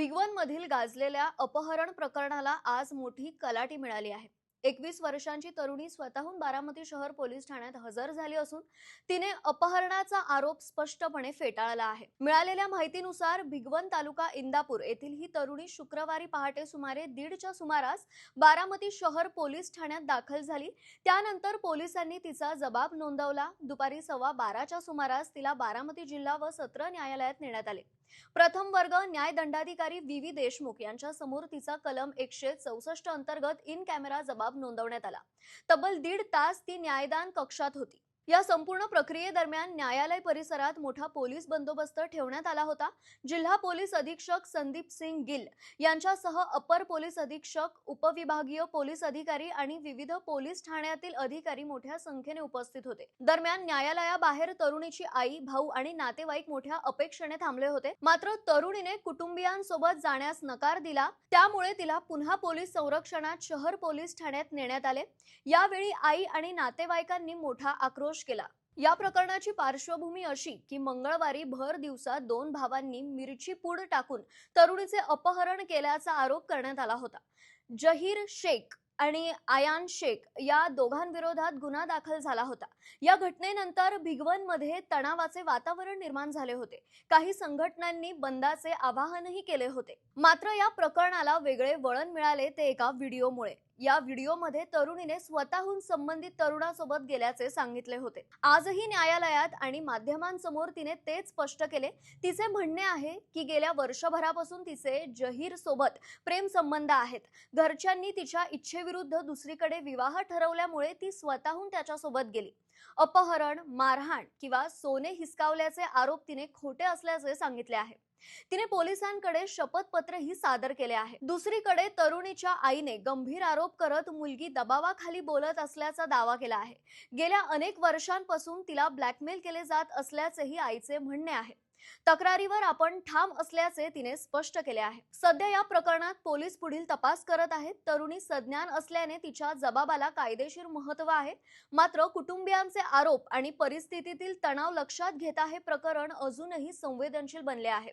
भिगवणमधील गाजलेल्या अपहरण प्रकरणाला आज मोठी कलाटी मिळाली आहे। 21 वर्षांची तरुणी स्वतःहून बारामती शहर पोलीस ठाण्यात हजर झाली असून तिने अपहरणाचा आरोप स्पष्टपणे फेटाळला आहे। मिळालेल्या माहितीनुसार भिगवण तालुका इंदापूर येथील ही तरुणी शुक्रवारी पहाटे सुमारे 1:30च्या सुमारास बारामती शहर पोलीस ठाण्यात दाखल झाली। त्यानंतर पोलिसांनी तिचा जबाब नोंदवला। दुपारी 12:15च्या सुमारास तिला बारामती जिल्हा व सत्र न्यायालयात नेण्यात आले। प्रथम वर्ग न्यायदंडाधिकारी व्ही देशमुख यांच्या समोर तिचा कलम 164 अंतर्गत इन कॅमेरा जबाब नोंदवण्यात आला। तब्बल 1.5 तास ती न्यायदान कक्षात होती। या संपूर्ण प्रक्रियेदरम्यान न्यायालय परिसरात मोठा पोलीस बंदोबस्त ठेवण्यात आला होता। जिल्हा पोलीस अधीक्षक संदीप सिंग गिल यांच्यासह अपर पोलीस अधीक्षक, उपविभागीय पोलीस अधिकारी आणि विविध पोलीस ठाण्यातील अधिकारी मोठ्या संख्येने उपस्थित होते। दरम्यान न्यायालयाबाहेर तरुणीची आई, भाऊ आणि नातेवाईक मोठ्या अपेक्षेने थांबले होते। मात्र तरुणीने कुटुंबियांसोबत जाण्यास नकार दिला। त्यामुळे तिला पुन्हा पोलीस संरक्षणात शहर पोलीस ठाण्यात नेण्यात आले। यावेळी आई आणि नातेवाईकांनी मोठा आक्रोश केला। या प्रकरणाची पार्श्वभूमी अशी की मंगळवारी भर दिवसा 2 भावांनी मिरची पूड टाकून तरुणीचे अपहरण केल्याचा आरोप करण्यात आला होता। जहीर शेख आणि आयान शेख या दोघांविरोधात गुन्हा दाखल झाला होता। या घटनेनंतर भिगवणमध्ये तणावाचे वातावरण निर्माण झाले होते। काही संघटनांनी बंदाचे आवाहनही केले होते। मात्र या प्रकरणाला वेगळे वळण मिळाले ते एका व्हिडिओमुळे। या व्हिडिओमध्ये तरुणीने स्वतःहून संबंधित तरुणासोबत गेल्याचे सांगितले होते। आजही न्यायालयात आणि माध्यमांसमोर तिने तेच स्पष्ट केले। तिचे म्हणणे आहे की गेल्या वर्षभरापासून तिचे जहीर सोबत प्रेम संबंध आहेत। घरच्यांनी तिच्या इच्छेविरुद्ध दुसरीकडे विवाह ठरवल्यामुळे ती स्वतःहून त्याच्यासोबत गेली। अपहरण, मारहाण किंवा सोने हिसकावल्याचे आरोप तिने खोटे असल्याचे सांगितले आहे। तिने पोलिसांकडे शपथपत्रही सादर केले आहे। दुसरीकडे तरुणीच्या आईने गंभीर आरोप करत मुलगी दबावाखाली बोलत असल्याचा दावा केला आहे। गेल्या अनेक वर्षांपासून तिला ब्लॅकमेल केले जात असल्याचेही आईचे म्हणणे आहे। तक्रारीवर आपण ठाम असल्याचे तिने स्पष्ट केले आहे। सध्या या प्रकरणात पोलीस पुढील तपास करत आहेत। तरुणी सज्ञान असल्याने तिच्या जबाबाला कायदेशीर महत्त्व आहे। मात्र कुटुंबियांचे आरोप आणि परिस्थितीतील तणाव लक्षात घेता हे प्रकरण अजूनही संवेदनशील बनले आहे।